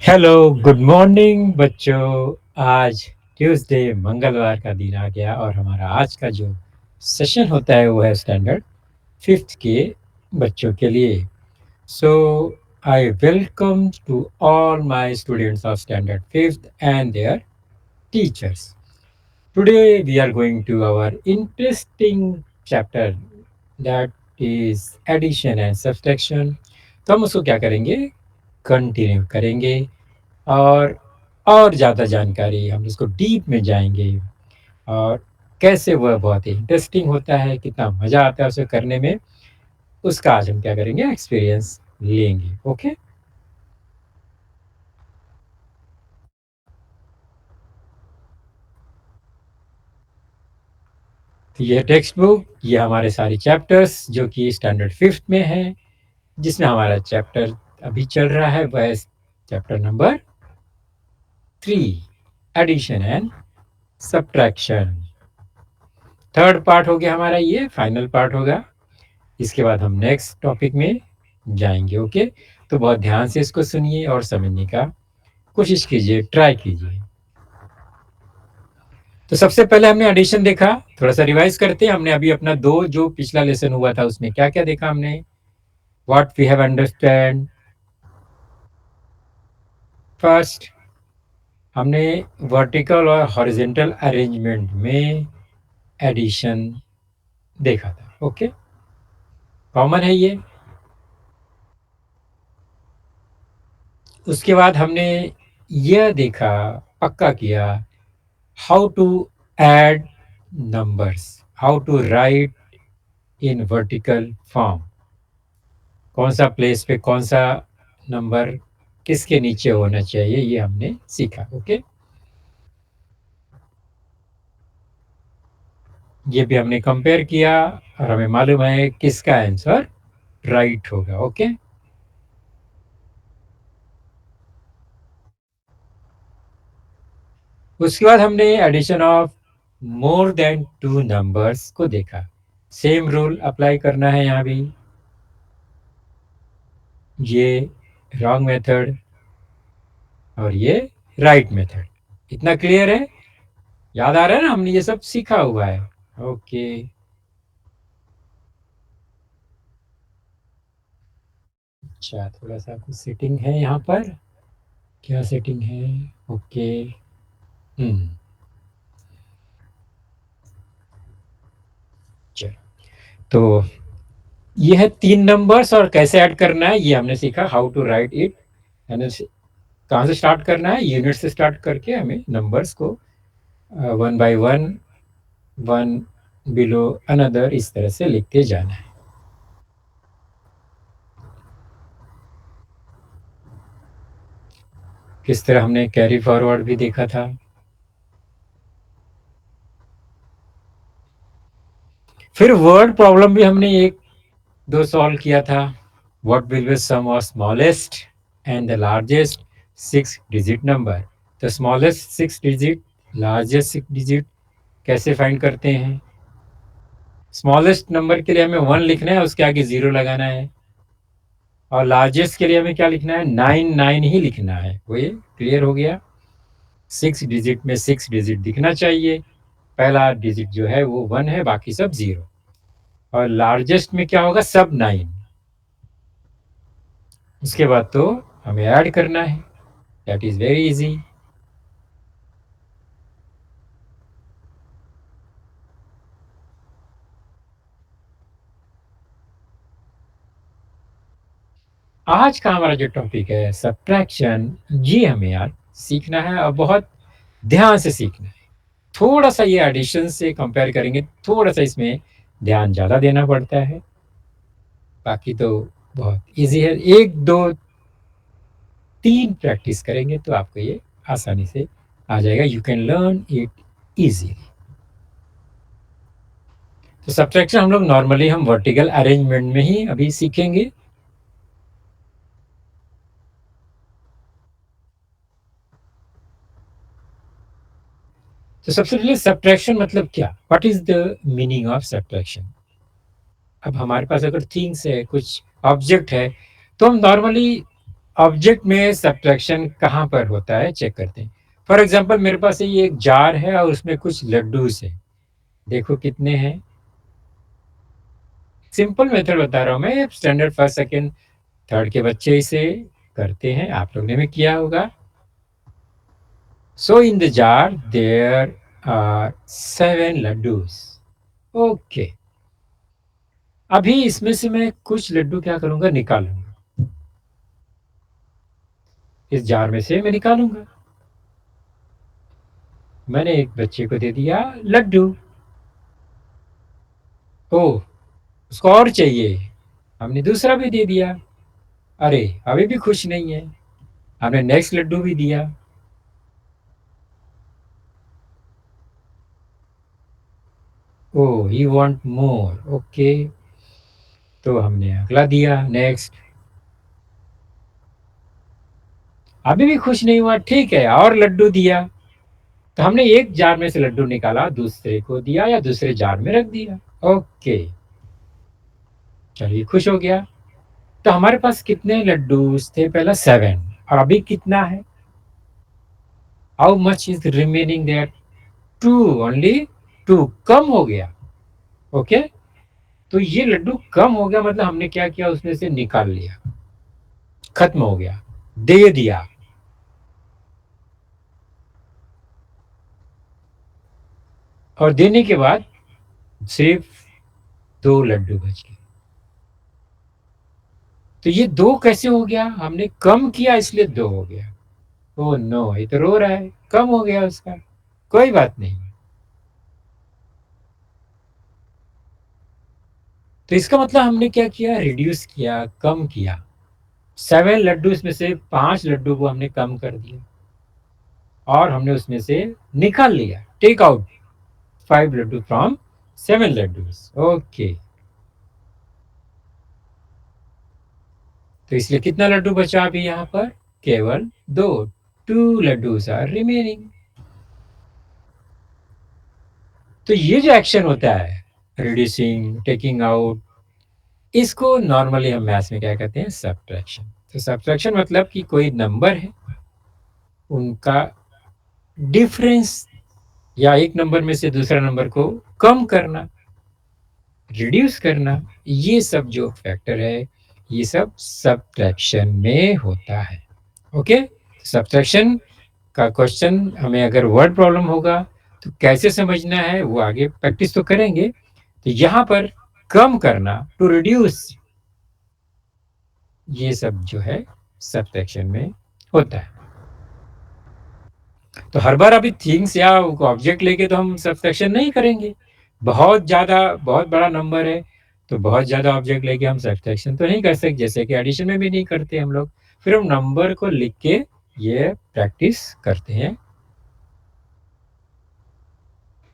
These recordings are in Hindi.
हेलो, गुड मॉर्निंग बच्चों। आज ट्यूसडे मंगलवार का दिन आ गया और हमारा आज का जो सेशन होता है वो है स्टैंडर्ड फिफ्थ के बच्चों के लिए। So I welcome to all my students of standard fifth and their teachers. Today we are going to our interesting chapter that is addition and subtraction. तो हम उसको क्या करेंगे, कंटिन्यू करेंगे और ज़्यादा जानकारी हम इसको डीप में जाएंगे और कैसे वह बहुत ही इंटरेस्टिंग होता है, कितना मज़ा आता है उसे करने में, उसका आज हम क्या करेंगे, एक्सपीरियंस लेंगे। ओके, तो ये टेक्स्ट बुक, ये हमारे सारे चैप्टर्स जो कि स्टैंडर्ड फिफ्थ में है, जिसमें हमारा चैप्टर अभी चल रहा है वह chapter number 3, addition and subtraction. Third part हो गया हमारा, ये फाइनल पार्ट होगा। इसके बाद हम नेक्स्ट टॉपिक में जाएंगे। ओके, तो बहुत ध्यान से इसको सुनिए और समझने का कोशिश कीजिए, ट्राई कीजिए। तो सबसे पहले हमने एडिशन देखा, थोड़ा सा रिवाइज करते हैं। हमने अभी अपना दो जो पिछला लेसन हुआ था उसमें क्या क्या देखा हमने, what we have understand. First हमने वर्टिकल और हॉरिजेंटल अरेंजमेंट में एडिशन देखा था। ओके, कॉमन है ये। उसके बाद हमने यह देखा, पक्का किया, how to add numbers, how to write in vertical form, कौन सा प्लेस पे कौन सा नंबर किसके नीचे होना चाहिए, ये हमने सीखा। ओके, ये भी हमने कंपेयर किया और हमें मालूम है किसका आंसर राइट होगा। ओके, उसके बाद हमने addition of more than two numbers को देखा। सेम रूल अप्लाई करना है यहाँ भी, ये रॉन्ग मेथड और ये राइट मेथड। इतना क्लियर है, याद आ रहा है ना, हमने ये सब सीखा हुआ है। ओके, अच्छा थोड़ा सा कुछ सेटिंग है यहाँ पर, क्या सेटिंग है। ओके, हम्म, चलो, तो ये है तीन नंबर्स और कैसे ऐड करना है ये हमने सीखा, हाउ टू राइट इट। यानी कहाँ से स्टार्ट करना है, यूनिट से स्टार्ट करके हमें नंबर्स को one by one, one below another, इस तरह से लिखते जाना है। किस तरह हमने कैरी फॉरवर्ड भी देखा था। फिर वर्ड प्रॉब्लम भी हमने एक दो सॉल्व किया था। What will be sum of smallest and the largest six digit number. तो smallest six digit, largest six digit कैसे फाइंड करते हैं। स्मॉलेस्ट नंबर के लिए हमें वन लिखना है, उसके आगे जीरो लगाना है, और लार्जेस्ट के लिए हमें क्या लिखना है, नाइन नाइन ही लिखना है। वो ये क्लियर हो गया। सिक्स डिजिट में सिक्स डिजिट दिखना चाहिए, पहला डिजिट जो है वो वन है, बाकी सब जीरो। और लार्जेस्ट में क्या होगा, सब नाइन। उसके बाद तो हमें ऐड करना है, दैट इज वेरी इजी। आज का हमारा जो टॉपिक है सब्ट्रैक्शन, ये हमें यार सीखना है और बहुत ध्यान से सीखना है। थोड़ा सा ये एडिशन से कंपेयर करेंगे, थोड़ा सा इसमें ध्यान ज़्यादा देना पड़ता है, बाकी तो बहुत इजी है। एक दो तीन प्रैक्टिस करेंगे तो आपको ये आसानी से आ जाएगा, you can learn it easily. तो सब्ट्रैक्शन हम लोग नॉर्मली हम वर्टिकल अरेंजमेंट में ही अभी सीखेंगे। तो सबसे पहले सब्ट्रैक्शन मतलब क्या, what is the meaning of subtraction. अब हमारे पास अगर थिंग्स है, कुछ ऑब्जेक्ट है, तो हम नॉर्मली ऑब्जेक्ट में सब्ट्रैक्शन कहाँ पर होता है चेक करते हैं। फॉर एग्जांपल मेरे पास ये एक जार है और उसमें कुछ लड्डूस हैं। देखो कितने हैं। सिंपल मेथड बता रहा हूँ मैं, स्टैंडर्ड फर्स्ट सेकंड थर्ड के बच्चे इसे करते हैं, आप लोगों ने भी किया होगा। So in the jar there are 7 laddoos. Okay, अभी इसमें से मैं कुछ लड्डू क्या करूंगा, निकालूंगा। इस जार में से मैं निकालूंगा। मैंने एक बच्चे को दे दिया लड्डू। ओह, उसको और चाहिए। हमने दूसरा भी दे दिया। अरे, अभी भी खुश नहीं है। हमने नेक्स्ट लड्डू भी दिया। ओह, ही वांट मोर। ओके, तो हमने अगला दिया, नेक्स्ट। अभी भी खुश नहीं हुआ, ठीक है, और लड्डू दिया। तो हमने एक जार में से लड्डू निकाला, दूसरे को दिया या दूसरे जार में रख दिया। ओके, चलिए खुश हो गया। तो हमारे पास कितने लड्डू थे, पहला 7, और अभी कितना है, how much is remaining there, 2, only 2, कम हो गया। ओके, तो ये लड्डू कम हो गया, मतलब हमने क्या किया, उसमें से निकाल लिया, खत्म हो गया, दे दिया। और देने के बाद सिर्फ 2 लड्डू बच गए। तो ये 2 कैसे हो गया, हमने कम किया इसलिए 2 हो गया। ओ नो, ये तो रो रहा है, कम हो गया उसका। कोई बात नहीं। तो इसका मतलब हमने क्या किया, रिड्यूस किया, कम किया। 7 लड्डू में से 5 लड्डू को हमने कम कर दिया, और हमने उसमें से निकाल लिया, take out 5 laddoo from 7 laddoo. Okay, तो इसलिए कितना लड्डू बचा अभी यहाँ पर, केवल 2, 2 लड्डू आर रिमेनिंग। तो ये जो एक्शन होता है, रिड्यूसिंग, टेकिंग आउट, इसको नॉर्मली हम मैथ्स में क्या कहते हैं, सब्ट्रैक्शन। तो सब्ट्रैक्शन मतलब कि कोई नंबर है, उनका डिफरेंस, या एक नंबर में से दूसरा नंबर को कम करना, रिड्यूस करना, ये सब जो फैक्टर है, ये सब सब्ट्रैक्शन में होता है। ओके, सब्ट्रैक्शन का क्वेश्चन हमें अगर वर्ड प्रॉब्लम होगा तो कैसे समझना है वो आगे प्रैक्टिस तो करेंगे। तो यहाँ पर कम करना, टू रिड्यूस, ये सब जो है सब्ट्रैक्शन में होता है। तो हर बार अभी थिंग्स या ऑब्जेक्ट लेके तो हम सब्ट्रैक्शन नहीं करेंगे। बहुत ज़्यादा, बहुत बड़ा नंबर है, तो बहुत ज़्यादा ऑब्जेक्ट लेके हम सब्ट्रैक्शन तो नहीं कर सकते, जैसे कि एडिशन में भी नहीं करते हम लोग। फिर हम नंबर को लिख के ये प्रैक्टिस करते हैं।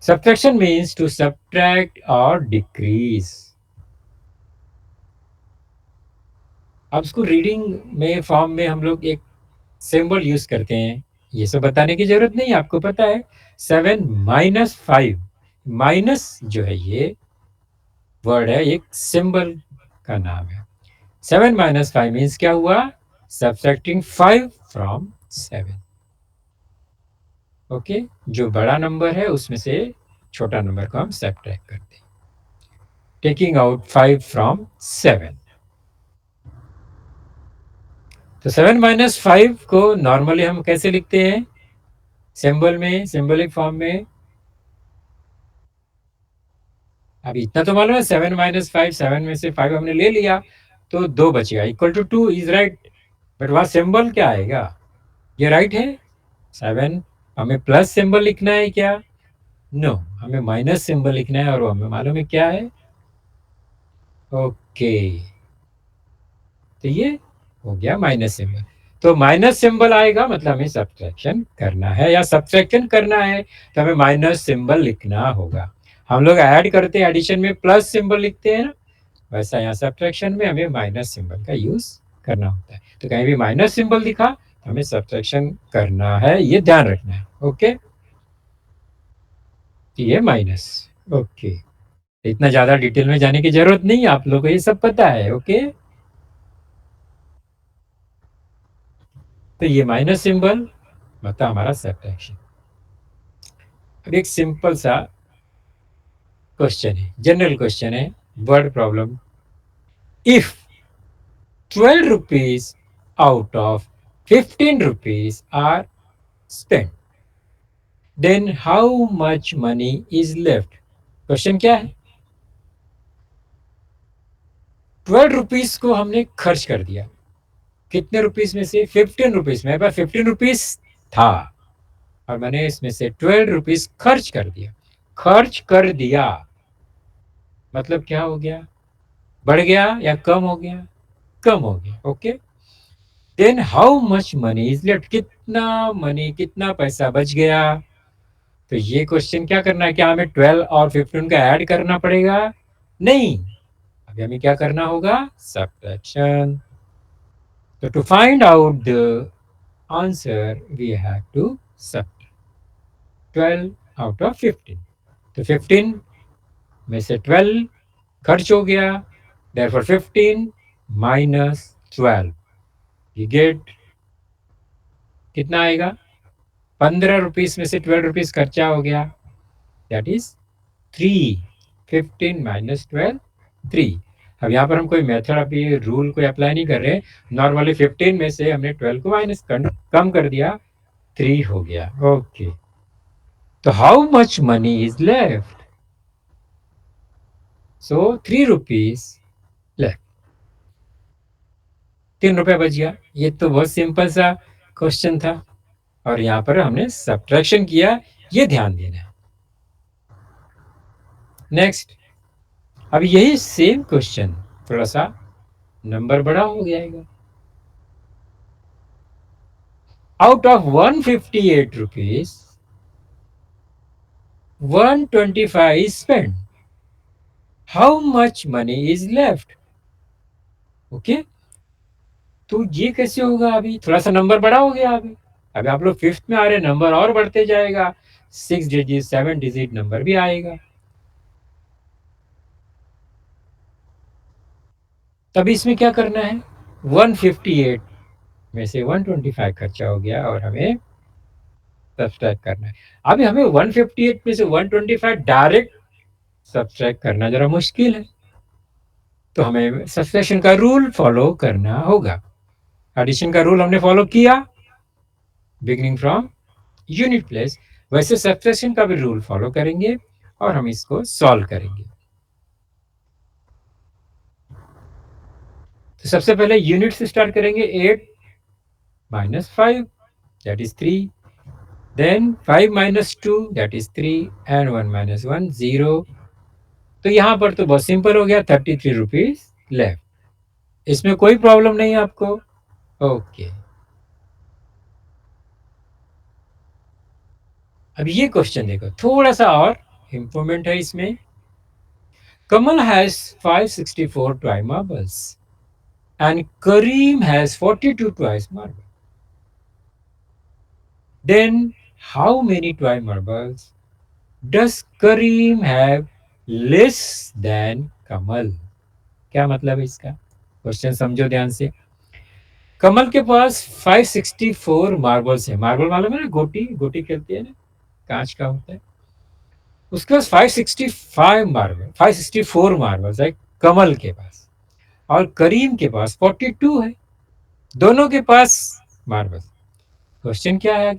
सब्ट्रैक्शन मीन्स टू सब्ट्रैक्ट और डिक्रीज। अब उसको रीडिंग में फॉर्म में हम लोग एक सिंबल यूज करते हैं, ये सब बताने की जरूरत नहीं, आपको पता है। 7 - 5, माइनस जो है ये वर्ड है, एक सिंबल का नाम है। 7 - 5 मीन्स क्या हुआ, सब्ट्रैक्टिंग 5 फ्रॉम 7। ओके, जो बड़ा नंबर है उसमें से छोटा नंबर को हम सब्ट्रैक्ट करते हैं, टेकिंग आउट 5 फ्रॉम 7। तो 7 - 5 को नॉर्मली हम कैसे लिखते हैं, सिंबल में, सिंबलिक फॉर्म में। अब इतना तो मालूम है, 7 - 5, 7 में से 5 हमने ले लिया, तो 2 बचेगा, equal to 2 is right. But वहां सिंबल क्या आएगा, ये राइट है। 7, हमें प्लस सिंबल लिखना है क्या, नो, हमें माइनस सिंबल लिखना है, और वो हमें मालूम है क्या है। ओके, तो ये हो गया माइनस सिंबल। तो माइनस सिंबल आएगा मतलब हमें सब्ट्रैक्शन करना है, या सब्ट्रैक्शन करना है तो हमें माइनस सिंबल लिखना होगा। हम लोग ऐड करते हैं, एडिशन में प्लस सिंबल लिखते हैं ना, वैसा यहाँ सब्ट्रैक्शन में हमें माइनस सिंबल का यूज करना होता है। तो कहीं भी माइनस सिंबल दिखा तो हमें सब्ट्रैक्शन करना है, ये ध्यान रखना है। ओके, ये माइनस। ओके, इतना ज्यादा डिटेल में जाने की जरूरत नहीं है, आप लोगों को ये सब पता है। ओके, तो ये माइनस सिंबल मतलब हमारा सब्ट्रैक्शन। अब एक सिंपल सा क्वेश्चन है, जनरल क्वेश्चन है, word problem. If 12 rupees out of 15 rupees are spent, then how much money is left? Question क्या है? 12 रुपीज को हमने खर्च कर दिया। कितने रुपीज में से? 15 रुपीज। मेरे पास 15 रुपीज था और मैंने इसमें से 12 रुपीज खर्च कर दिया। खर्च कर दिया मतलब क्या हो गया? बढ़ गया या कम हो गया? कम हो गया। Okay, then how much money is left? कितना मनी, कितना पैसा बच गया? तो ये क्वेश्चन क्या करना है? क्या हमें 12 और 15 का ऐड करना पड़ेगा? नहीं, अभी हमें क्या करना होगा? सब्ट्रैक्शन। तो to find out the answer we have to subtract 12 out of 15। तो 15 में से 12 खर्च हो गया, therefore 15 माइनस 12, you गेट कितना आएगा? 15 रुपीज में से 12 रुपीज खर्चा हो गया, दैट इज 3। 15 माइनस 12, 3। अब यहाँ पर हम कोई मेथड, अभी रूल कोई अप्लाई नहीं कर रहे। नॉर्मली 15 में से हमने 12 को माइनस कम कर दिया, 3 हो गया। ओके, तो how much money is left? So 3 rupees left, 3 रुपए बच गया। ये तो बहुत सिंपल सा क्वेश्चन था और यहाँ पर हमने सब्ट्रैक्शन किया, ये ध्यान देना है। नेक्स्ट, अब यही सेम क्वेश्चन थोड़ा सा नंबर बड़ा हो जाएगा। Out of 158 rupees 125 is spent. How much money is left? Okay, तो ये कैसे होगा? अभी थोड़ा सा नंबर बड़ा हो गया। अभी आप लोग फिफ्थ में आ रहे, नंबर और बढ़ते जाएगा, 6 डिजिट 7 डिजिट नंबर भी आएगा। तब इसमें क्या करना है? 158 में से 125 खर्चा हो गया और हमें सब्सट्रैक्ट करना है। अभी हमें 158 में से 125 डायरेक्ट सब्सट्रैक्ट करना जरा मुश्किल है, तो हमें सब्सट्रैक्शन का रूल फॉलो करना होगा। एडिशन का रूल हमने फॉलो किया बिगिनिंग फ्रॉम यूनिट प्लेस, वैसे सब्सट्रैक्शन का भी रूल फॉलो करेंगे और हम इसको सॉल्व करेंगे। तो सबसे पहले यूनिट से स्टार्ट करेंगे। 8 minus 5 that is 3, then 5 minus 2 that is 3 and 1 minus 1 0। तो यहां पर तो बहुत सिंपल हो गया, 33 रुपीज लेफ्ट। इसमें कोई प्रॉब्लम नहीं है आपको? ओके, अब ये क्वेश्चन देखो, थोड़ा सा और इंप्रूवमेंट है इसमें। Kamal has 564 toy marbles and Kareem has 42 toy marbles. Then how many toy marbles does Kareem have less than Kamal? क्या मतलब है इसका? क्वेश्चन समझो ध्यान से। कमल के पास 564 मार्बल्स है। मार्बल मालूम है ना? गोटी, गोटी खेलती है ना, कांच का होता है। उसके पास 565 मार्बल, 564 मार्बल्स है कमल के पास, और करीम के पास 42 है। दोनों के पास मार्बल्स। क्वेश्चन क्या है?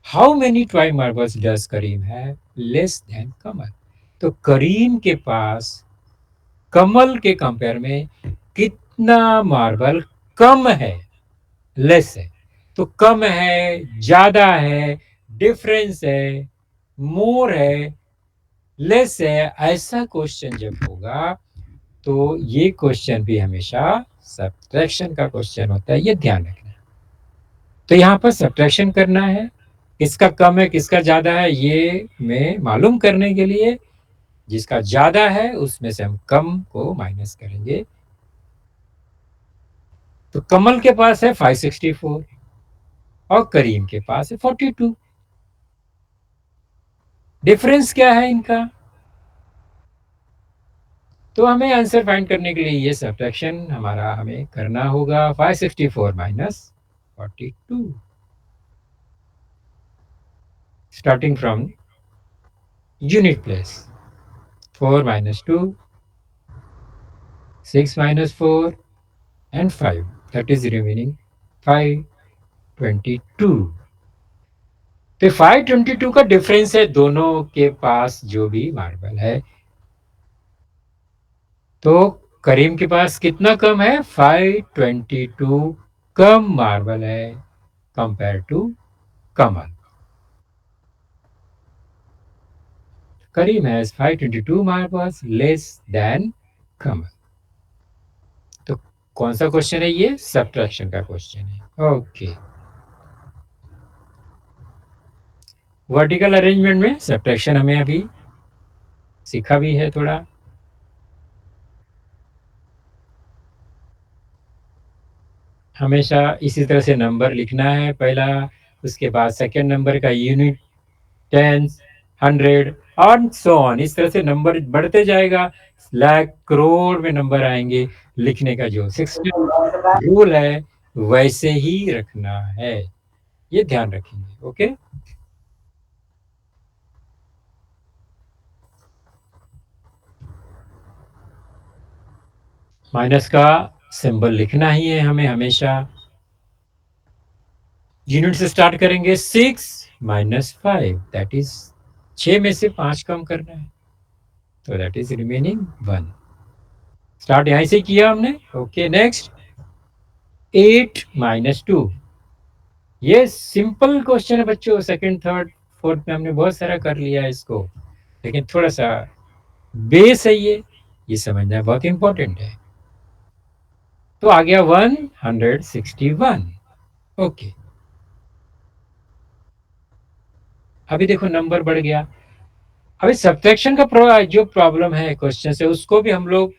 How many toy marbles does Kareem have less than Kamal? तो करीम के पास कमल के कंपेयर में कितना मार्बल कम है, लेस है? तो कम है, ज्यादा है, डिफरेंस है, मोर है, लेस है, ऐसा क्वेश्चन जब होगा तो ये क्वेश्चन भी हमेशा सब्ट्रैक्शन का क्वेश्चन होता है, ये ध्यान रखना। तो यहाँ पर सब्ट्रैक्शन करना है, किसका कम है किसका ज्यादा है ये मैं मालूम करने के लिए जिसका ज्यादा है उसमें से हम कम को माइनस करेंगे। तो कमल के पास है 564 और करीम के पास है 42। डिफरेंस क्या है इनका? तो हमें आंसर फाइंड करने के लिए ये सब्ट्रैक्शन हमारा हमें करना होगा। 564 minus 42. Starting from unit place. 4 minus 2, 6 minus 4, and 5. That is remaining 522. तो 522 का डिफरेंस है दोनों के पास जो भी मार्बल है। तो करीम के पास कितना कम है? 522 कम मार्बल है compare to Kamal. Kareem has 522 marbles less than Kamal. तो कौन सा क्वेश्चन है ये? सब्ट्रैक्शन का क्वेश्चन है। ओके, वर्टिकल अरेंजमेंट में सब्ट्रैक्शन हमें अभी सीखा भी है थोड़ा। हमेशा इसी तरह से नंबर लिखना है पहला, उसके बाद सेकंड नंबर का यूनिट, टेंस, हंड्रेड और सो ऑन। इस तरह से नंबर बढ़ते जाएगा, लाख करोड़ में नंबर आएंगे। लिखने का जो 16 रूल है वैसे ही रखना है, ये ध्यान रखेंगे। ओके, माइनस का सिंबल लिखना ही है हमें हमेशा। यूनिट से स्टार्ट करेंगे, 6 माइनस 5, दैट इज 6 में से 5 कम करना है, तो दैट इज रिमेनिंग 1। स्टार्ट यहीं से किया हमने। Okay, next 8 minus 2। ये सिंपल क्वेश्चन है बच्चों, सेकंड थर्ड फोर्थ में हमने बहुत सारा कर लिया है इसको, लेकिन थोड़ा सा बेस है ये समझना बहुत इंपॉर्टेंट है। तो आ गया 161। ओके, अभी देखो नंबर बढ़ गया। अभी सब्ट्रैक्शन का जो प्रॉब्लम है क्वेश्चन से, उसको भी हम लोग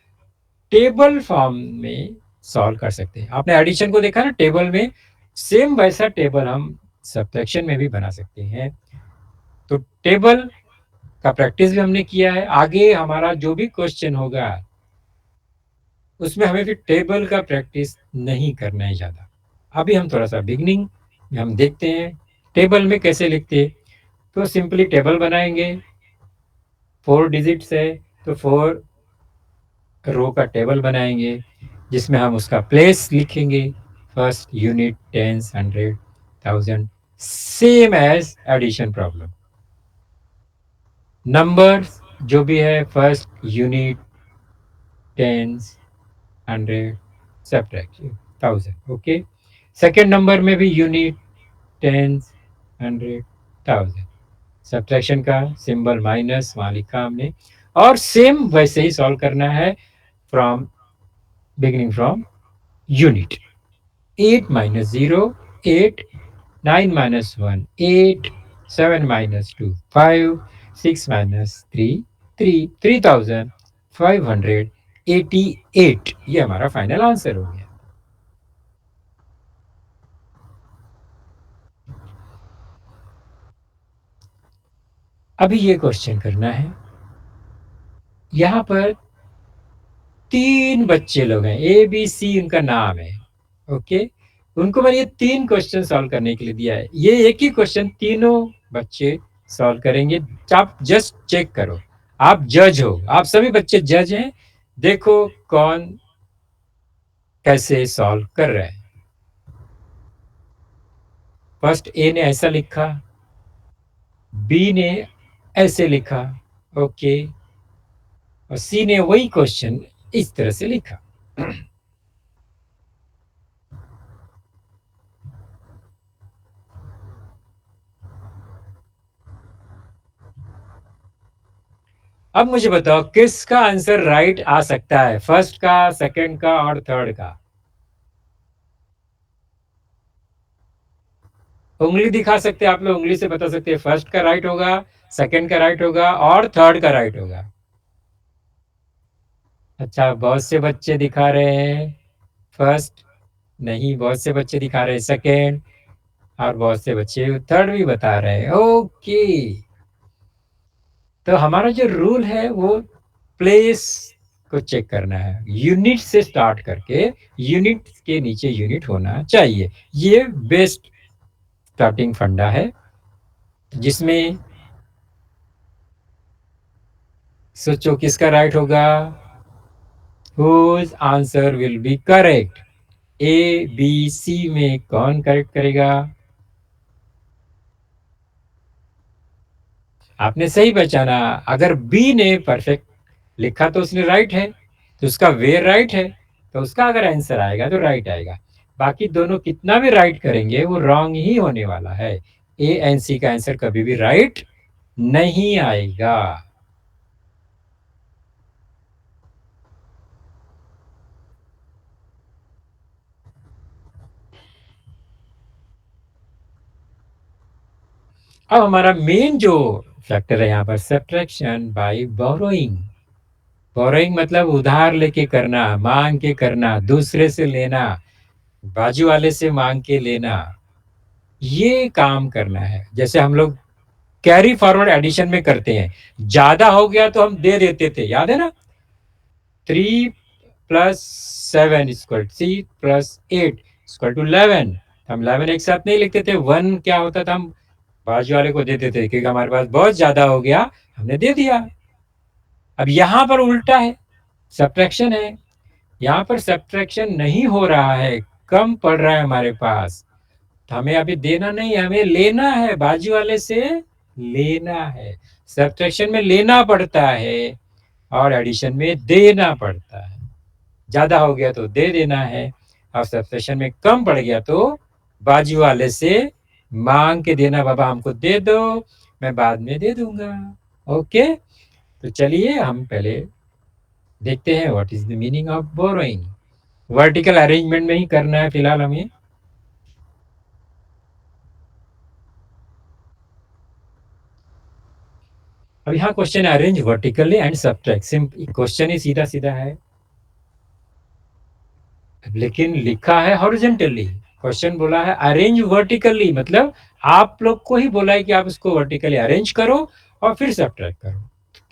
टेबल फॉर्म में सॉल्व कर सकते हैं। आपने एडिशन को देखा ना टेबल में, सेम वैसा टेबल हम सब्ट्रैक्शन में भी बना सकते हैं। तो टेबल का प्रैक्टिस भी हमने किया है। आगे हमारा जो भी क्वेश्चन होगा उसमें हमें फिर टेबल का प्रैक्टिस नहीं करना है ज़्यादा। अभी हम थोड़ा सा बिगनिंग में हम देखते हैं टेबल में कैसे लिखते हैं। तो सिंपली टेबल बनाएंगे, 4 डिजिट्स है तो 4 रो का टेबल बनाएंगे, जिसमें हम उसका प्लेस लिखेंगे, first, unit, tens, hundred, thousand, same as addition problem. Numbers जो भी है, first, unit, tens, hundred, subtract thousand. Okay, second number में भी unit, tens, hundred, thousand, subtraction का सिंबल माइनस वहां लिखा हमने, और सेम वैसे ही सॉल्व करना है from beginning from unit. 8 minus 0, 8, 9 minus 1, 8, 7 minus 2, 5, 6 minus 3, 3, 3588। ये हमारा फाइनल आंसर हो गया। अभी ये क्वेश्चन करना है, यहां पर 3 बच्चे लोग हैं, ए बी सी उनका नाम है। ओके, उनको मैंने ये 3 क्वेश्चन सॉल्व करने के लिए दिया है। ये एक ही क्वेश्चन तीनों बच्चे सॉल्व करेंगे। आप जस्ट चेक करो, आप जज हो, आप सभी बच्चे जज हैं। देखो कौन कैसे सॉल्व कर रहे हैं। फर्स्ट ए ने ऐसा लिखा, बी ने ऐसे लिखा, ओके, और सी ने वही क्वेश्चन इस तरह से लिखा। अब मुझे बताओ किसका आंसर राइट आ सकता है, फर्स्ट का, सेकंड का और थर्ड का? उंगली दिखा सकते हैं आप लोग, उंगली से बता सकते हैं फर्स्ट का राइट होगा, सेकंड का राइट होगा और थर्ड का राइट होगा। अच्छा, बहुत से बच्चे दिखा रहे हैं फर्स्ट, नहीं, बहुत से बच्चे दिखा रहे हैं सेकंड, और बहुत से बच्चे थर्ड भी बता रहे हैं। ओके, तो हमारा जो रूल है वो प्लेस को चेक करना है। यूनिट से स्टार्ट करके यूनिट के नीचे यूनिट होना चाहिए। ये बेस्ट स्टार्टिंग फंडा है, जिसमें सोचो किसका राइट होगा। Whose answer will be correct. A B C में कौन करेक्ट करेगा? आपने सही पहचाना। अगर बी ने परफेक्ट लिखा तो उसने राइट है, तो उसका वे राइट है, तो उसका अगर आंसर आएगा तो राइट आएगा। बाकी दोनों कितना भी राइट करेंगे वो रॉन्ग ही होने वाला है। ए एंड सी का आंसर कभी भी राइट नहीं आएगा। अब हमारा मेन जो फैक्टर है यहाँ पर, सब्ट्रैक्शन बाय बोरोइंग। बोरोइंग मतलब उधार लेके करना, मांग के करना, दूसरे से लेना, बाजू वाले से मांग के लेना, ये काम करना है। जैसे हम लोग कैरी फॉरवर्ड एडिशन में करते हैं, ज्यादा हो गया तो हम दे देते थे, याद है ना? 3+7=3+8=11। हम 11 एक साथ नहीं लिखते थे, 1 क्या होता था, हम बाजू वाले को देते थे क्योंकि हमारे पास बहुत ज्यादा हो गया, हमने दे दिया। अब यहां पर उल्टा है, सब्ट्रैक्शन है। यहाँ पर सब्ट्रैक्शन नहीं हो रहा है, कम पड़ रहा है हमारे पास, तो हमें अभी देना नहीं, हमें लेना है, बाजू वाले से लेना है। सब्ट्रैक्शन में लेना पड़ता है और एडिशन में देना पड़ता है। ज्यादा हो गया तो दे देना है, और सब्ट्रैक्शन में कम पड़ गया तो बाजू वाले से मांग के देना, बाबा हमको दे दो, मैं बाद में दे दूंगा। ओके, तो चलिए हम पहले देखते हैं what is the meaning of borrowing. Vertical arrangement में ही करना है फिलहाल हमें। अब यहाँ question arrange vertically and subtract, simple question ही सीधा सीधा है, लेकिन लिखा है हॉरिजॉन्टली। क्वेश्चन बोला है अरेंज वर्टिकली, मतलब आप लोग को ही बोला है कि आप इसको वर्टिकली अरेंज करो और फिर सब्ट्रैक्ट करो।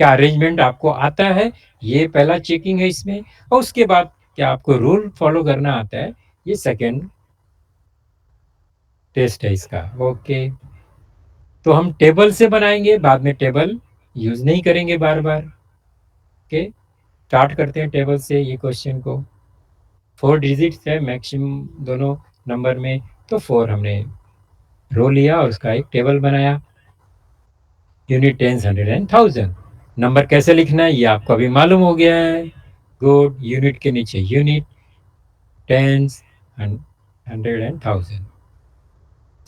क्या अरेंजमेंट आपको आता है, ये पहला चेकिंग है इसमें, और उसके बाद क्या आपको रूल फॉलो करना आता है, ये सेकेंड टेस्ट है इसका। ओके, तो हम टेबल से बनाएंगे, बाद में टेबल यूज नहीं करेंगे बार बार। ओके, स्टार्ट करते हैं टेबल से ये क्वेश्चन को। 4 डिजिट्स है मैक्सिमम दोनों नंबर में, तो 4 हमने रो लिया और उसका एक टेबल बनाया। Unit, tens, hundred and thousand. Number कैसे लिखना है ये आपको अभी मालूम हो गया है। गुड, यूनिट के नीचे unit, tens, hundred and thousand.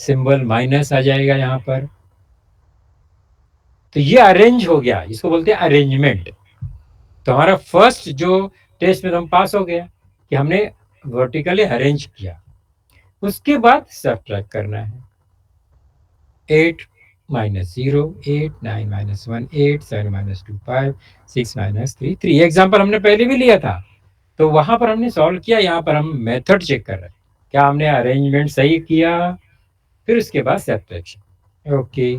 Symbol minus आ जाएगा यहाँ पर। तो ये अरेंज हो गया, इसको बोलते हैं अरेंजमेंट। तो हमारा फर्स्ट जो टेस्ट में तो हम पास हो गया कि हमने वर्टिकली अरेंज किया। उसके बाद सब्ट्रैक्ट करना है। 8-0, 8, 9-1, 8, 7-2, 5, 6-3, 3। एग्जाम्पल हमने पहले भी लिया था, तो वहां पर हमने सॉल्व किया, यहाँ पर हम मेथड चेक कर रहे हैं क्या हमने अरेंजमेंट सही किया, फिर उसके बाद सब्ट्रैक्शन। ओके,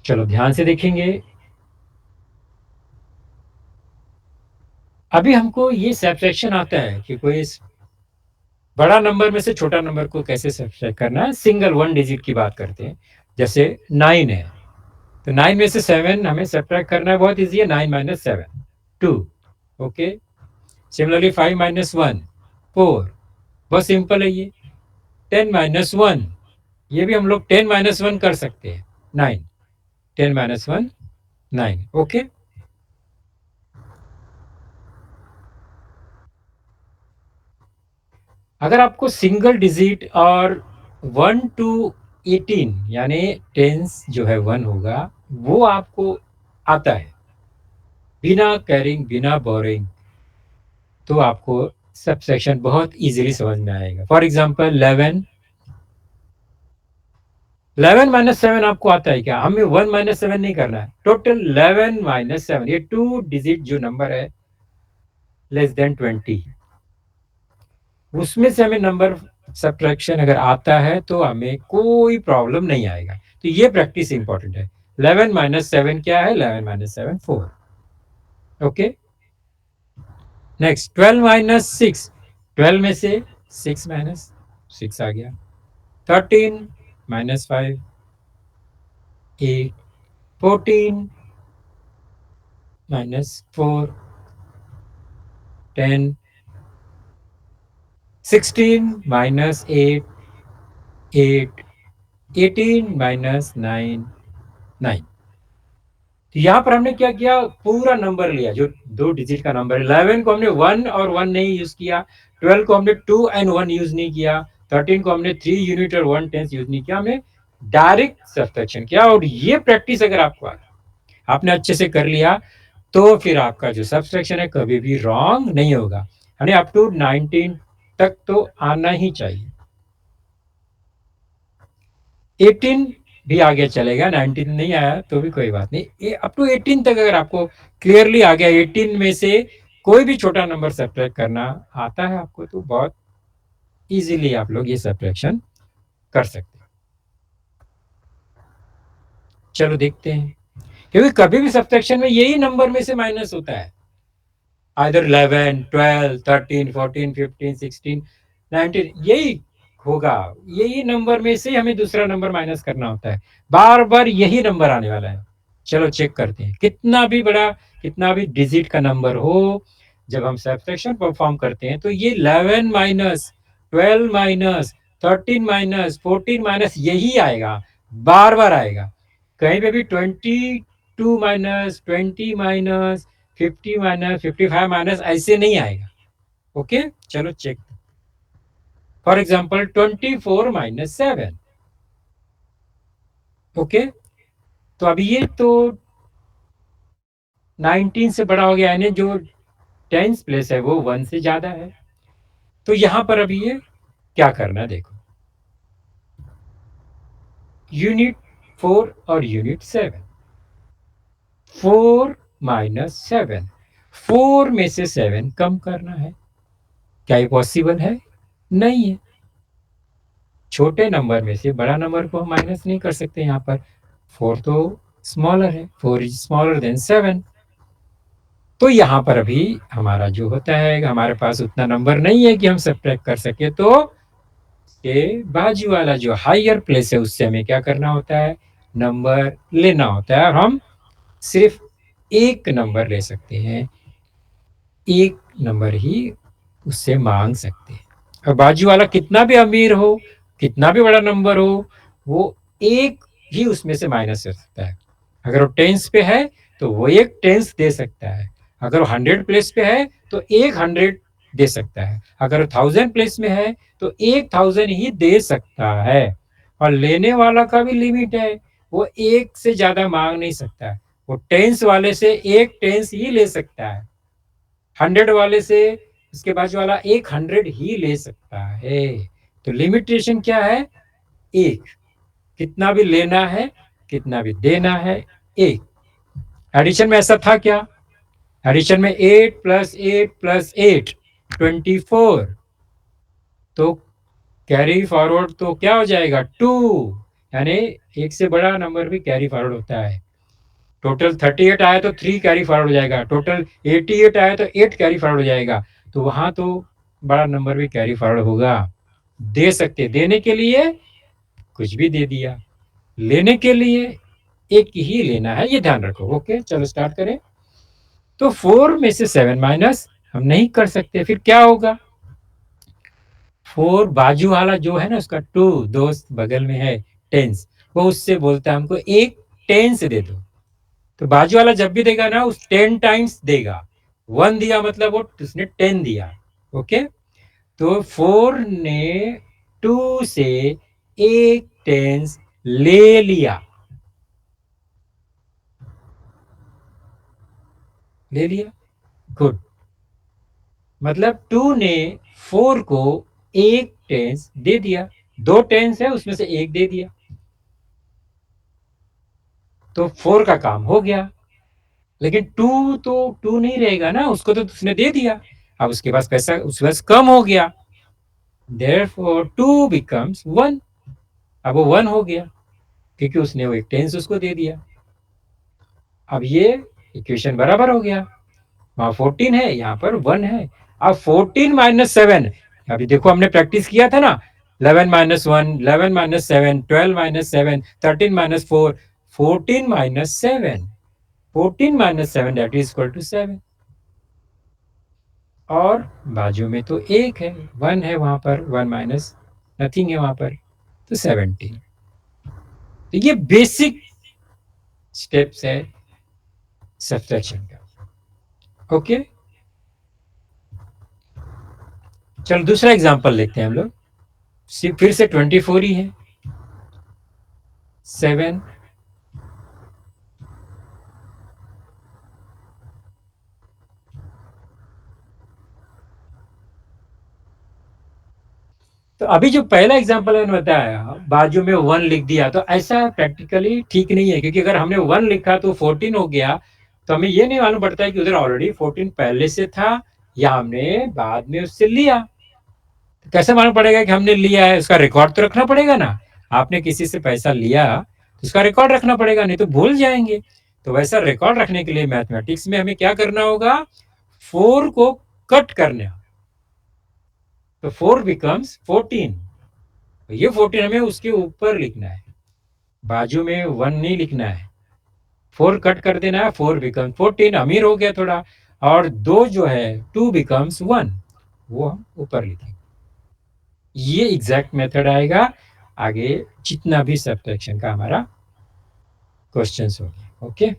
चलो ध्यान से देखेंगे। अभी हमको ये सब्ट्रैक्शन आता है कि कोई बड़ा नंबर में से छोटा नंबर को कैसे सब्ट्रैक्ट करना है। सिंगल 1 डिजिट की बात करते हैं, जैसे 9 है, तो 9 में से 7 हमें सब्ट्रैक्ट करना है, बहुत इजी है। 9-7, 2। Okay, similarly 5-1, 4। बहुत सिंपल है ये। 10-1, ये भी हम लोग 10-1 कर सकते हैं। 9, 10-1, 9। ओके, अगर आपको सिंगल डिजिट और 1 to 18 यानी टेंस जो है 1 होगा, वो आपको आता है बिना कैरिंग, बिना बोरिंग, तो आपको सबसेक्शन बहुत इजीली समझ में आएगा। फॉर एग्जांपल 11-7 आपको आता है क्या? हमें 1-7 नहीं करना है, टोटल 11-7, ये 2 डिजिट जो नंबर है लेस देन 20, उसमें से हमें नंबर सब्ट्रैक्शन अगर आता है तो हमें कोई प्रॉब्लम नहीं आएगा। तो ये प्रैक्टिस इंपॉर्टेंट है। 11 माइनस 7 क्या है? 11 माइनस 7 4। ओके, नेक्स्ट 12 माइनस 6, 12 में से 6 माइनस 6 आ गया। 13 माइनस 5 8, 14 माइनस 4 10, 16 माइनस 8 8, 18 माइनस 9 9। तो यहाँ पर हमने क्या किया? पूरा नंबर लिया जो 2 डिजिट का नंबर है। 11 को हमने 1 और 1 नहीं यूज किया। 12 को हमने 2 एंड 1 यूज नहीं किया। 13 को हमने 3 यूनिट और 1 टेंस यूज नहीं किया। हमने डायरेक्ट सब्ट्रैक्शन किया। और ये प्रैक्टिस अगर आपने अच्छे से कर लिया तो फिर आपका जो सब्ट्रैक्शन है कभी भी रॉन्ग नहीं होगा। यानी अप टू 19 तक तो आना ही चाहिए। 18 भी आगे चलेगा, 19 नहीं आया तो भी कोई बात नहीं। अप टू 18 तक अगर आपको क्लियरली आ गया, 18 में से कोई भी छोटा नंबर सब्ट्रैक्ट करना आता है आपको, तो बहुत इजीली आप लोग ये सब्ट्रैक्शन कर सकते हैं। चलो देखते हैं, क्योंकि कभी भी सब्ट्रैक्शन में यही नंबर में से माइनस होता है। आइदर 11 12 13 14 15 16 19 यही होगा। यही नंबर में से हमें दूसरा नंबर माइनस करना होता है। बार बार यही नंबर आने वाला है। चलो चेक करते हैं। कितना भी बड़ा, कितना भी डिजिट का नंबर हो, जब हम सब्ट्रैक्शन परफॉर्म करते हैं तो ये 11 माइनस 12 माइनस 13 माइनस 14 माइनस यही आएगा, बार बार आएगा। कहीं पे भी 22 माइनस 20 माइनस 50 माइनस 55 माइनस ऐसे नहीं आएगा। ओके, चलो check. For example 24 minus 7। Okay, तो अभी ये तो 19 से बड़ा हो गया, यानी जो टेंस प्लेस है वो 1 से ज्यादा है। तो यहां पर अभी ये क्या करना, देखो, यूनिट 4 और यूनिट 7। 4 माइनस 7, 4 में से 7 कम करना है। क्या ये पॉसिबल है? नहीं है। छोटे नंबर में से बड़ा नंबर को हम माइनस नहीं कर सकते। यहाँ पर 4 तो स्मॉलर है, 4 इज स्मॉलर देन 7। तो यहाँ पर अभी हमारा जो होता है, हमारे पास उतना नंबर नहीं है कि हम सब्ट्रैक्ट कर सके। तो ये बाजू वाला जो हायर प्लेस है उससे हमें क्या करना होता है? नंबर लेना होता है। और हम सिर्फ एक नंबर ले सकते हैं, एक नंबर ही उससे मांग सकते हैं। और बाजू वाला कितना भी अमीर हो, कितना भी बड़ा नंबर हो, वो एक ही उसमें से माइनस कर सकता है। अगर वो टेंस पे है तो वो एक टेंस दे सकता है। अगर वो 100 प्लेस पे है तो एक 100 दे सकता है। अगर वो 1000 प्लेस में है तो एक 1000 ही दे सकता है। और लेने वाला का भी लिमिट है, वो एक से ज्यादा मांग नहीं सकता है। वो टेंस वाले से एक टेंस ही ले सकता है, 100 वाले से उसके बाजू वाला एक 100 ही ले सकता है। तो लिमिटेशन क्या है? एक। कितना भी लेना है, कितना भी देना है, एक। एडिशन में ऐसा था क्या? एडिशन में 8 प्लस 8 प्लस 8 24। तो कैरी फॉरवर्ड तो क्या हो जाएगा? 2। यानी एक से बड़ा नंबर भी कैरी फॉरवर्ड होता है। टोटल 38 आया तो 3 कैरी फॉरवर्ड हो जाएगा। टोटल 88 आया तो 8 कैरी फॉरवर्ड हो जाएगा। तो वहां तो बड़ा नंबर भी कैरी फॉरवर्ड होगा। दे सकते, देने के लिए कुछ भी दे दिया, लेने के लिए एक ही लेना है, ये ध्यान रखो। ओके, चलो स्टार्ट करें। तो 4 में से 7 माइनस हम नहीं कर सकते, फिर क्या होगा? 4 बाजू वाला जो है ना उसका 2 दोस्त बगल में है, टेंस, वो उससे बोलता है हमको एक टेंस दे दो। तो बाजू वाला जब भी देगा ना उस 10 टाइम्स देगा। 1 दिया मतलब वो उसने 10 दिया। ओके, तो 4 ने 2 से एक टेंस ले लिया, ले लिया। गुड। मतलब 2 ने 4 को एक टेंस दे दिया। 2 टेंस है उसमें से एक दे दिया, तो 4 का काम हो गया। लेकिन 2 तो 2 नहीं रहेगा ना, उसको तो उसने दे दिया। अब उसके पास पैसा उसके पास कम हो गया। Therefore 2 becomes 1। अब वो 1 हो गया क्योंकि उसने वो एक टेंस उसको दे दिया। अब ये इक्वेशन बराबर हो गया। वहां 14 है, यहाँ पर 1 है। अब 14 माइनस 7, अभी देखो हमने प्रैक्टिस किया था ना, 11 minus 1, 11 minus 7, 12 minus 7, 13 minus 4, 14 minus 7, 14 minus 7 that is equal to 7। और बाजू में तो एक है, 1 है वहां पर, 1 माइनस नथिंग है वहां पर, तो 17। तो ये बेसिक स्टेप्स है सब्ट्रैक्शन का। ओके, चलो दूसरा एग्जांपल लेते हैं हम लोग। फिर से 24 ही है। 7, तो अभी जो पहला एग्जांपल मैंने बताया, बाजू में 1 लिख दिया, तो ऐसा प्रैक्टिकली ठीक नहीं है, क्योंकि अगर हमने 1 लिखा तो 14 हो गया, तो हमें ये नहीं मालूम पड़ता है कि उधर ऑलरेडी 14 पहले से था या हमने बाद में उससे लिया। तो कैसे मालूम पड़ेगा कि हमने लिया है? उसका रिकॉर्ड तो रखना पड़ेगा ना। आपने किसी से पैसा लिया तो उसका रिकॉर्ड रखना पड़ेगा, नहीं तो भूल जाएंगे। तो वैसा रिकॉर्ड रखने के लिए मैथमेटिक्स में हमें क्या करना होगा? 4 को कट करना। तो 4 बिकम्स 14। तो ये 14 हमें उसके ऊपर लिखना है, बाजू में 1 नहीं लिखना है। 4 कट कर देना है, 4 बिकम 14, अमीर हो गया थोड़ा। और 2 जो है 2 बिकम्स 1, वो हम ऊपर लिखेंगे। ये एग्जैक्ट मेथड आएगा आगे जितना भी सब्ट्रैक्शन का हमारा क्वेश्चन हो गया। ओके,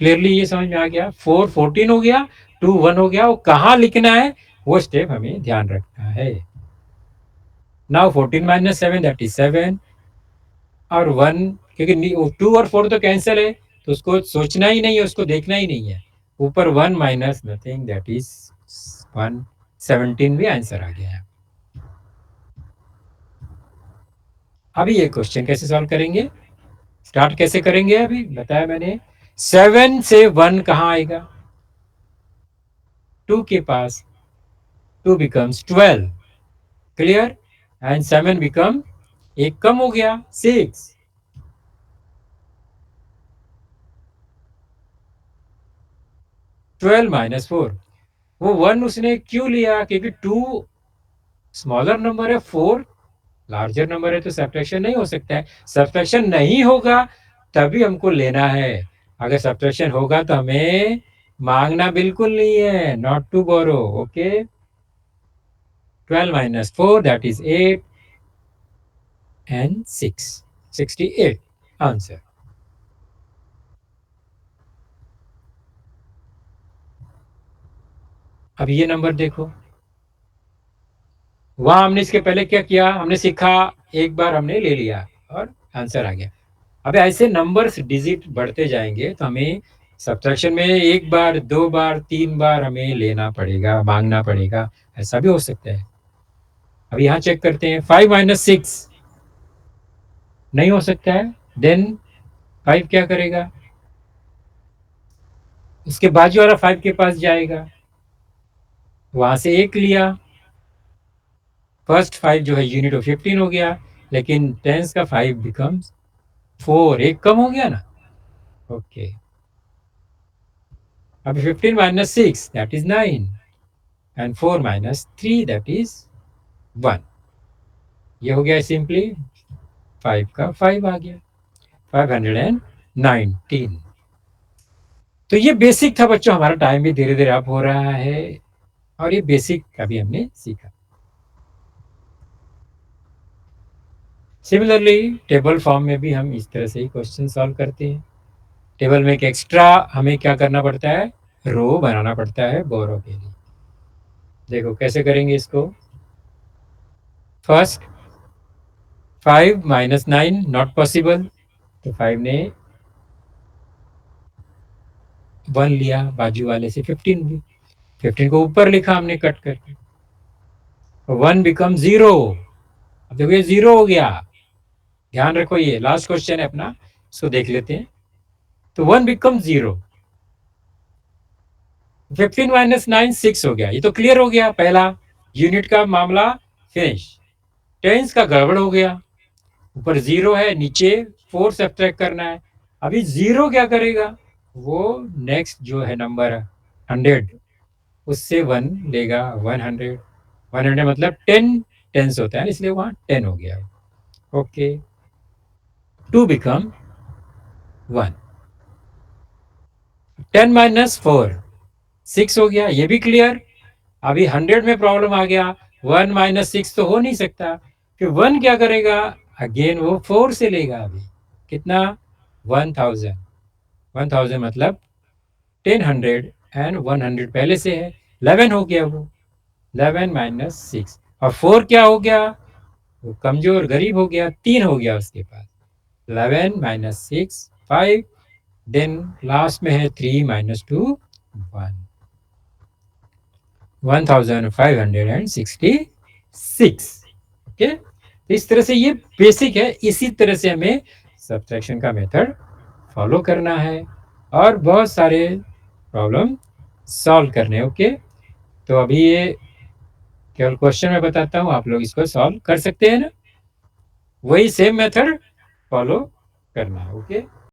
क्लियरली ये समझ में आ गया? 4 14 हो गया, 2 1 हो गया, वो कहाँ लिखना है वो स्टेप हमें ध्यान रखना है। नाउ 14 माइनस 7 दैट इज 7, और 1, क्योंकि 2 और 4 तो कैंसिल है, तो उसको सोचना ही नहीं है, उसको देखना ही नहीं है। ऊपर 1 माइनस नथिंग दैट इज 1, 17 भी आंसर आ गया है। अभी ये क्वेश्चन कैसे सॉल्व करेंगे, स्टार्ट कैसे करेंगे? अभी बताया मैंने, 7 से 1 कहाँ आएगा? 2 के पास, 2 बिकम्स 12, क्लियर? एंड 7 बिकम, एक कम हो गया, 6। 12 माइनस 4, वो 1 उसने क्यों लिया? क्योंकि 2 स्मॉलर नंबर है, 4 लार्जर नंबर है, तो सब्ट्रैक्शन नहीं हो सकता है। सब्ट्रैक्शन नहीं होगा तभी हमको लेना है। अगर सब्ट्रैक्शन होगा तो हमें मांगना बिल्कुल नहीं है, not to borrow. Okay, 12 minus 4 that is 8 and 6, 68 answer. अब ये नंबर देखो, वहां हमने इसके पहले क्या किया? हमने सीखा, एक बार हमने ले लिया और आंसर आ गया। अब ऐसे नंबर्स डिजिट बढ़ते जाएंगे तो हमें सब्ट्रैक्शन में एक बार, दो बार, तीन बार हमें लेना पड़ेगा, मांगना पड़ेगा। ऐसा भी हो सकता है। अब यहाँ चेक करते हैं, 5 माइनस 6 नहीं हो सकता है। देन 5 क्या करेगा? उसके बाजू वाला 5 के पास जाएगा, वहां से एक लिया, फर्स्ट 5 जो है यूनिट ऑफ 15 हो गया, लेकिन टेंस का 5 बिकम्स 4, एक कम हो गया ना। ओके, अब 15 minus 6 that is 9, and 4 minus 3 that is 1। ये हो गया सिंपली, 5 का 5 आ गया, 519। तो ये बेसिक था बच्चों, हमारा टाइम भी धीरे धीरे अप हो रहा है, और ये बेसिक अभी हमने सीखा। सिमिलरली टेबल फॉर्म में भी हम इस तरह से ही क्वेश्चन सॉल्व करते हैं। टेबल में एक एक्स्ट्रा हमें क्या करना पड़ता है? रो बनाना पड़ता है बोरो के लिए। देखो कैसे करेंगे इसको। फर्स्ट, 5 माइनस 9 नॉट पॉसिबल, तो 5 ने 1 लिया, बाजू वाले से 15 भी, 15 को ऊपर लिखा हमने कट करके, 1 बिकम 0। अब देखो ये 0 हो गया, ध्यान रखो, ये लास्ट क्वेश्चन है अपना, इसको देख लेते हैं। तो 1 बिकम 0, 15 माइनस 9 6 हो गया। ये तो क्लियर हो गया पहला। यूनिट का मामला फिनिश। टेंस का गड़बड़ हो गया, ऊपर 0 है, नीचे 4 सब्ट्रैक्ट करना है। अभी 0 क्या करेगा, वो नेक्स्ट जो है नंबर 100 उससे 1 लेगा, 100। 100 मतलब 10 टेंस होता है, इसलिए वहाँ 10 हो गया। Okay, 2 become 1। 10 माइनस 4 6 हो गया, ये भी क्लियर। अभी 100 में प्रॉब्लम आ गया, 1 माइनस 6 तो हो नहीं सकता। फिर 1 क्या करेगा, अगेन वो 4 से लेगा। अभी कितना, 1000। 1000 मतलब 10 एंड 100 पहले से है, 11 हो गया वो। 11 माइनस 6 और 4 क्या हो गया, वो कमजोर गरीब हो गया, 3 हो गया उसके पास। 11 माइनस 6 5, देन लास्ट में है 3 माइनस 2 1। 1566। ओके, इस तरह से ये बेसिक है। इसी तरह से हमें सब्ट्रैक्शन का मेथड फॉलो करना है और बहुत सारे प्रॉब्लम सॉल्व करने। ओके, तो अभी ये केवल क्वेश्चन में बताता हूँ, आप लोग इसको सॉल्व कर सकते हैं ना, वही सेम मेथड फॉलो करना है। ओके।